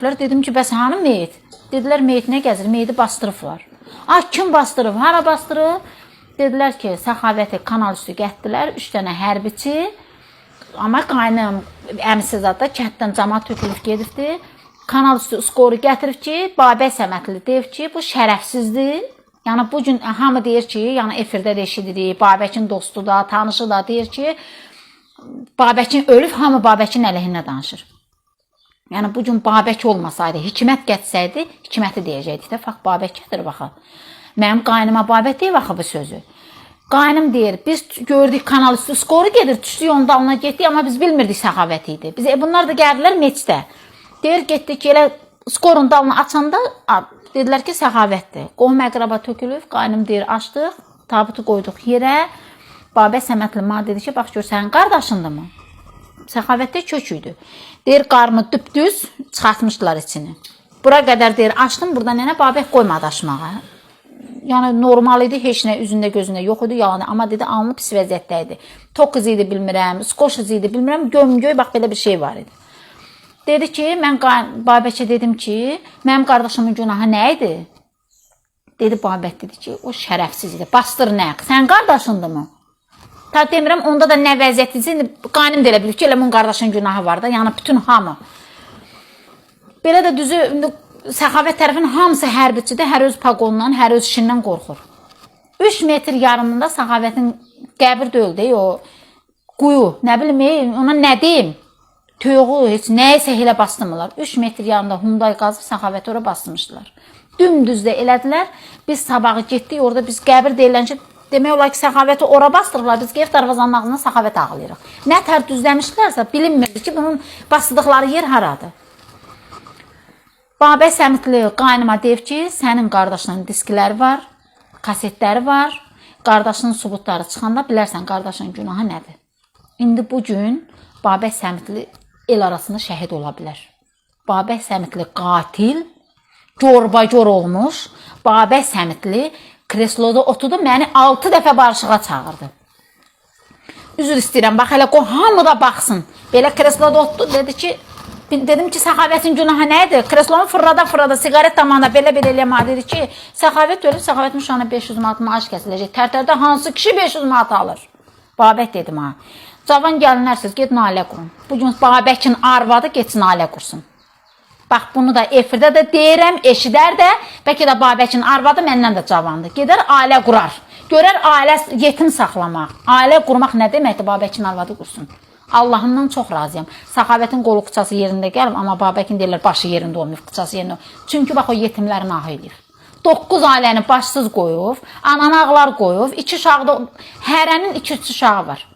Dedim ki, bəs hanı meyit? Dedilər, meyit nə gəzir? Meyiti bastırıblar. Ay, kim bastırıb? Hara bastırıb? Dedilər ki, Səxavəti kanal üstü gətdilər. 3 dənə hərbiçi. Amma qaynım əmsiz adda kənddən camaat tökülüb gedibdi. Kanal üstü skoru gətirib ki, Babək Səmədli deyib ki, bu şərəfsizdir. Yəni, bugün hamı deyir ki, yəni efirdə də eşidirik, Babəkin dostu da, tanışı da deyir ki, Babəkin ölüb, hamı Babəkin əleyhinə danışır. Yəni, bugün Babək olmasaydı, Hikmət gətsəydi, Hikməti deyəcəkdik də, fakt Babək gətir, baxın. Mənim qaynıma Babək deyib, axı bu sözü. Qaynım deyir, biz gördük kanal üstü skoru gedir, düşdük onun dalına getdik, amma biz bilmirdik Səxavəti idi. Bunlar da gəldilər meçdə. Deyir, getdik, elə skorun dalını açanda, dedilər ki, Səxavətdir. Qohum əqraba tökülüb, qaynım deyir, açdıq, tabutu qoyduq yerə. Babək Səmədli mənə dedi ki, bax gör, sənin qardaşındır mı? Səxavətdə kök idi. Deyir, qarnı düpdüz, çıxartmışdılar içini. Bura qədər deyir, açdım, burada nənə Babək qoymadı açmağa. Yəni, normal idi, heç nə üzündə gözündə yox idi, yalanı. Amma dedi, alnı pis vəziyyətdə idi. Tok izi idi, bilmirəm, skoş izi idi, bilmirəm, gömgöy, bax, belə bir şey var idi. Dedi ki, mən Babəkə dedim ki, mənim qardaşımın günahı nə idi? Dedi, Babək dedi ki, o şərəfsiz idi, bastır nə? Sən qardaşındır mı? Ta demirəm, onda da nə vəziyyət idi, qaynım da elə bilir ki, elə bunun qardaşının günahı var da, yəni bütün hamı. Belə də düzü, Səxavət tərəfinin hamısı hərbiçidir, hər öz paqonundan, hər öz işindən qorxur. 3 metr yarımında Səxavətin qəbir döldü, o quyu, nə bilim, ona nə deyim? Töyüğü, heç nəyisə elə bastırmırlar. 3 metr yarımda Hunday qazıb Səxavəti ora bastırmışdılar. Dümdüz də elədilər, biz sabağı getdik, orada biz qəbir deyiləncə, demək olar ki, Səxavəti ora bastırırlar, biz qeyb darvazanın ağzından Səxavət ağlayırıq. Nə tər düzləmişlərsə, bilinmirdi ki, bunun bastıqları yer haradır. Babək Səmədli qaynıma deyib ki, sənin qardaşının diskləri var, kasetləri var, qardaşının subutları çıxanda bilərsən qardaşının günahı nədir. İndi bugün Babək Səmədli el arasında şəhid ola bilər. Babək Səmədli qatil, gör olmuş, Babək Səmədli kresloda oturdu, məni 6 dəfə barışığa çağırdı. Üzr istəyirəm, bax elə hamı da baxsın. Belə kresloda oturdu, dedi ki, dedim ki, Səxavətin günahı nə idi? Kreslonu fırlada, siqaret tamamında belə eləyəmə dedi ki, Səxavət ölüb, Səxavətin uşağına 500 manat maaş kəsiləcək. Tərtərdə hansı kişi 500 manat alır? Babək dedim ha. Cavan gəlinlərsiz, gedin ailə qurun. Bugün Babəkin arvadı getsin ailə qursun. Bax, bunu da efirdə də deyirəm, eşidər də, bəlkə də Babəkin arvadı məndən də cavandır. Gedər ailə qurar. Görər ailə yetim saxlamaq. Ailə qurmaq nə deməkdir? Babəkin arvadı qursun. Allahımdan çox razıyam. Səxavətin qolu qıçası yerində gəlib, amma Babəkin deyirlər, başı yerində olmayıb, qıçası yerində olmayıb. Çünki bax, o yetimlərin ahı eləyib. 9 ailəni başsız qoyub, ananağlar qoyub, 2 uşağı da, hərənin 2-3 uşağı var.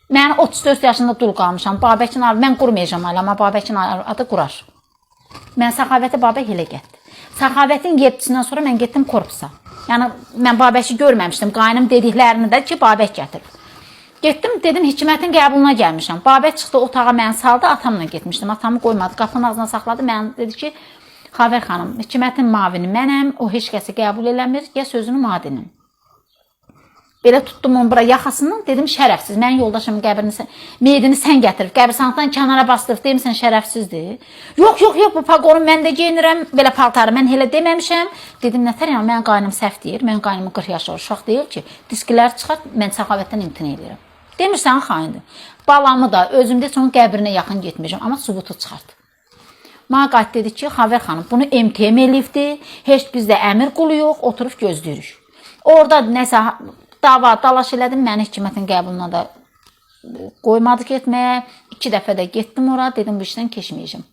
Mən 34 yaşında dul qalmışam, Babəkin arvadı, mən qurmayacam ailə, amma Babəkin adı qurar. Mən Səxavəti Babək elə getdi. Səxavətin 7-sindən sonra mən getdim korpusa. Yəni, mən Babəki görməmişdim, qaynım dediklərini də ki, Babək gətirib. Getdim, dedim, Hikmətin qəbuluna gəlmişəm. Babək çıxdı, otağa məni saldı, atamla getmişdim. Atamı qoymadı, qapının ağzına saxladı. Mən dedi ki, Xavər xanım, Hikmətin mavini mənəm, o heç kəsi qəbul eləmir, ya sözünü madinim. Belə tutdum onu bura yaxasından, dedim, şərəfsiz. Mənim yoldaşımın qəbrini, meydini sən gətirib, qəbirsanlıqdan kənara bastırıb, deyim, sən şərəfsizdir. Yox, bu paqonu mən də geyinirəm, belə paltarı mən elə deməmişəm. Dedim, nətər, yəni, mənim qaynım səhv deyir, mənim qaynımın 40 yaşlı uşaq deyil ki, diskilər çıxart, mən Səxavətdən imtina edirəm. Demirsən, xaindir. Balamı da, özümdə heç onun qəbrinə yaxın getməyəcəm, amma subutu çıxart. Mənə qayıt dedi ki, Xavər xanım, bunu MTM elifdi, heç bizdə əmir qulu yox, oturub gözləyirik. Orada nəsə dalaş elədim, məni Hikmətin qəbuluna da qoymadı getməyə. 2 dəfə də getdim ora, dedim, bu işdən keçməyəcəm.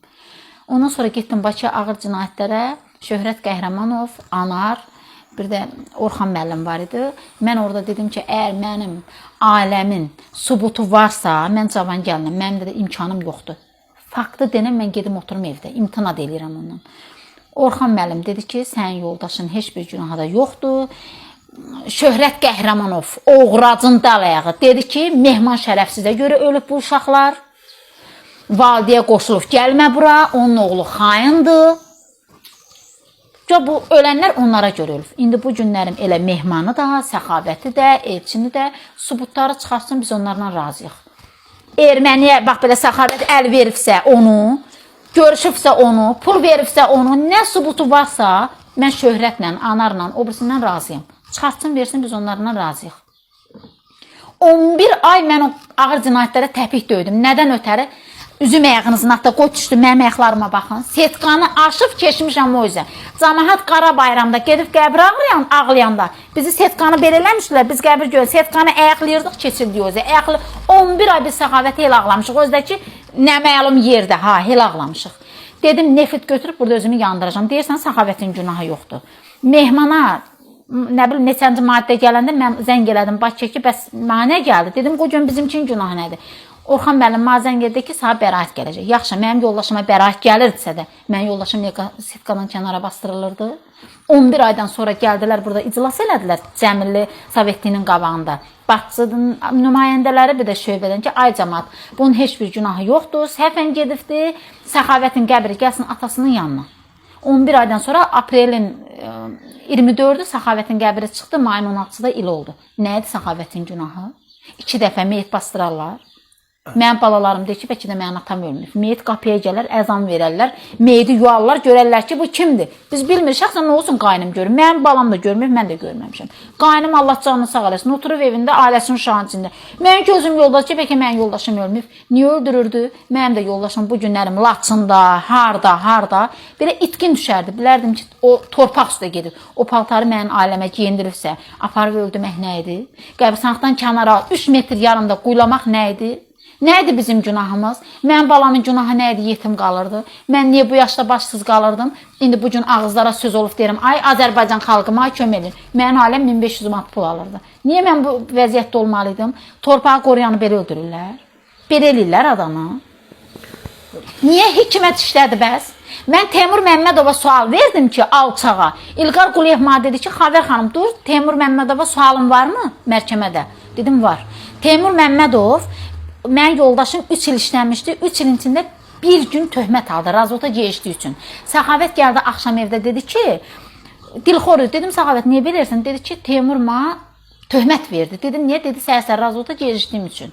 Ondan sonra getdim Bakıya ağır cinayətlərə, Şöhrət Qəhrəmanov, Anar, bir də Orxan müəllim var idi. Mən orada dedim ki, əgər mənim ailəmin subutu varsa, mən cavan gəlinəm, mənim də imkanım yoxdur. Faktı denəm, mən gedim oturum evdə, imtina eləyirəm ondan. Orxan müəllim dedi ki, sənin yoldaşın heç bir günahı da yoxdur. Şöhrət Qəhrəmanov, oğracın dalayağı, dedi ki, mehman şərəfsizə görə ölüb bu uşaqlar. Valideyə qoşulub, gəlmə bura, onun oğlu xaindir. Bu ölənlər onlara görə ölüb. İndi bu günlərim elə mehmanı da, Səxavəti də, elçini də, subutları çıxarsın, biz onlarla razıyıq. Erməniyə, bax belə Səxavət əl veribsə onu, görüşübsə onu, pul veribsə onu, nə sübutu varsa, mən şöhrətlə, anarla, o birisindən razıyam. Çıxartsın, versin, biz onlarla razıyıq. 11 ay mən o ağır cinayətlərə təpik döydüm. Nədən ötəri? Üzüm ayağınızın hatta qoy düşdü, mənim ayaqlarıma baxın. Setkanı aşıb keçmişəm o üzə. Camahat Qara Bayramda gedib qəbir ağlayanda bizi setkanı belə eləmişdilər. Biz qəbir görürük. Setkanı ayaqlayırdıq, keçirdik o üzə. 11 ay biz Səxavəti el ağlamışıq. O üzdə ki, nə məlum yerdə, el ağlamışıq. Dedim, nefit götürüb burada özümü yandıracağım. Deyirsən, Səxavətin günahı yoxdur. Mehmana, nə bilim, neçənci maddə gələndə mən zəng elədim, Bakıya ki, bəs mənə gəldi. Dedim, o gün bizim üçün günah nədir? Orxan müəllim mazən gəldi ki, sana bəraət gələcək. Yaxşı, mənim yoldaşıma bəraət gəlirdisə də, mən yoldaşım setkanın kənara bastırılırdı. 11 aydan sonra gəldilər, burada iclas elədilər Cəmilli Sovetlinin qabağında. Baxçının nümayəndələri bir də şöbədən ki, ay cəmat, bunun heç bir günahı yoxdur, səhvən gedibdi, Səxavətin qəbri gəlsin atasının yanına. 11 aydan sonra aprelin 24-ü Səxavətin qəbri çıxdı, mayın 16-da il oldu. Nə idi Səxavətin günahı? 2 dəfə meyit bastırarlar. Mənim balalarım deyir ki, bəlkə də mənim atam ölmür. Meyit qapıya gələr, əzan verərlər, meyidi yuarlar, görərlər ki, bu kimdir? Biz bilmirik, şəxsən nə olsun qaynım görür. Mənim balam da görmür, mən də görməmişəm. Qaynım Allah canını sağ eləsin, oturub evində, ailəsinin uşağının içində. Mənim gözüm yoldaşı ki, bəlkə mənim yoldaşım ölmür. Niyə öldürürdü? Mənim də yoldaşım bu günlərim Laçında, harda, belə itkin düşərdi. Bilərdim ki, o torpaq üstə gedib. O paltarı mənim ailəmə geyindiribsə, aparıb öldürmək nə idi? Qəbristanlıqdan kənara 3 metr yarımda quyulamaq nə idi? Nə idi bizim günahımız? Mənim balamın günahı nə idi? Yetim qalırdı. Mən niyə bu yaşda başsız qalırdım? İndi bu gün ağızlara söz olub deyirəm, ay Azərbaycan xalqıma kömək edin. Mənim ailəm 1500 manat pul alırdı. Niyə mən bu vəziyyətdə olmalıydım? Torpağı qoruyanı belə öldürürlər. Belə eləyirlər adamı. Niyə hikmət işlədi bəs? Mən Teymur Məmmədova sual verdim ki, alçağa. İlqar Quliyev mənə dedi ki, Xavər xanım, dur, Teymur Məmmədova sualın varmı məhkəmədə? Dedim, var. Teymur Məmmədov, mən yoldaşım 3 il işləmişdi. 3 ilin içində bir gün töhmət aldı, razvota geçdiyi üçün. Səxavət gəldi axşam evdə dedi ki, Dilxor, dedim Səxavət, niyə bilirsən? Dedi ki, Teymur mənə töhmət verdi. Dedim, niyə? Dedi, səhər razvota geçdiyim üçün.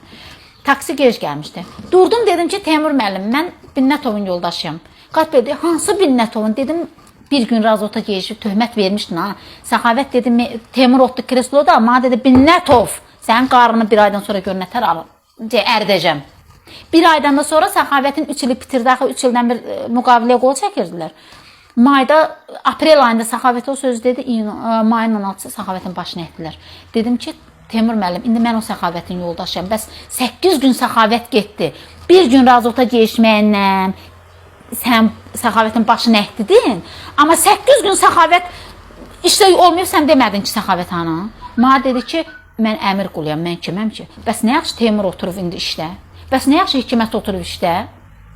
Taksi gec gəlmişdi. Durdum, dedim ki, Teymur müəllim, mən Binnətovun yoldaşıyam. Qat dedi, hansı Binnətovun? Dedim, bir gün razvota geçib töhmət vermişdin ha. Səxavət dedi, Teymur otdu kresloda, mənə dedi, Binnətov, sənin qarını bir aydan sonra gör nətər alır. Ərdəcəm. Bir aydan da sonra Səxavətin 3 ili bitirdi, axı 3 ildən bir müqaviləyə qol çəkirdilər. Mayda, aprel ayında Səxavət o söz dedi, mayın 16-sı Səxavətin başına etdilər. Dedim ki, Teymur müəllim, indi mən o Səxavətin yoldaşıyam. Bəs 8 gün Səxavət getdi. Bir gün razvota geçməyindən sən Səxavətin başına etdin. Amma 8 gün Səxavət işlə olmayıb, sən demədin ki, Səxavət ana. Mənə dedi ki, mən əmir quluyam, mən kiməm ki? Bəs nə yaxşı Teymur oturub indi işdə? Bəs nə yaxşı Hikmət oturub işdə?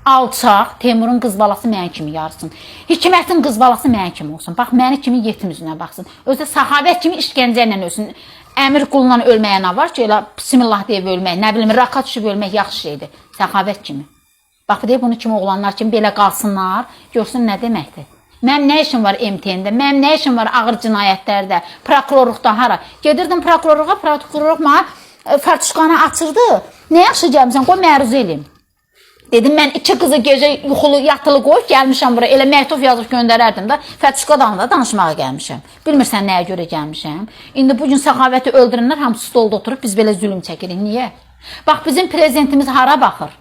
Alçaq, Teymurun qız balası mənə kimi yarsın. Hikmətin qız balası mənə kimi olsun. Bax, məni kimi yetim üzünə baxsın. Özdə Səxavət kimi işgəncə ilə ölsün. Əmir qulundan ölməyə nə var ki? Elə bismillah deyib ölmək, nə bilim, raka düşüb ölmək yaxşı şeydir. Səxavət kimi. Bax, deyib bunu kimi oğlanlar kimi belə qalsınlar, görsün nə deməkdir. Mənim nə işim var MTN-də, mənim nə işim var ağır cinayətlərdə, prokurorluqda hara. Gedirdim prokurorluğa, prokurorluq mənə fartuşkanı açırdı. Nə yaxşı gəlmişsən, qoy məruzə eləyim. Dedim, mən 2 qızı gecə yuxulu, yatılı qoyub gəlmişəm buraya. Elə məktub yazıb göndərərdim də, Fətuşqadan da danışmağa gəlmişəm. Bilmirsən nəyə görə gəlmişəm. İndi bugün Səxavəti öldürənlər hamısı stolda oturub, biz belə zülüm çəkirik. Niyə? Bax, bizim prezidentimiz hara baxır?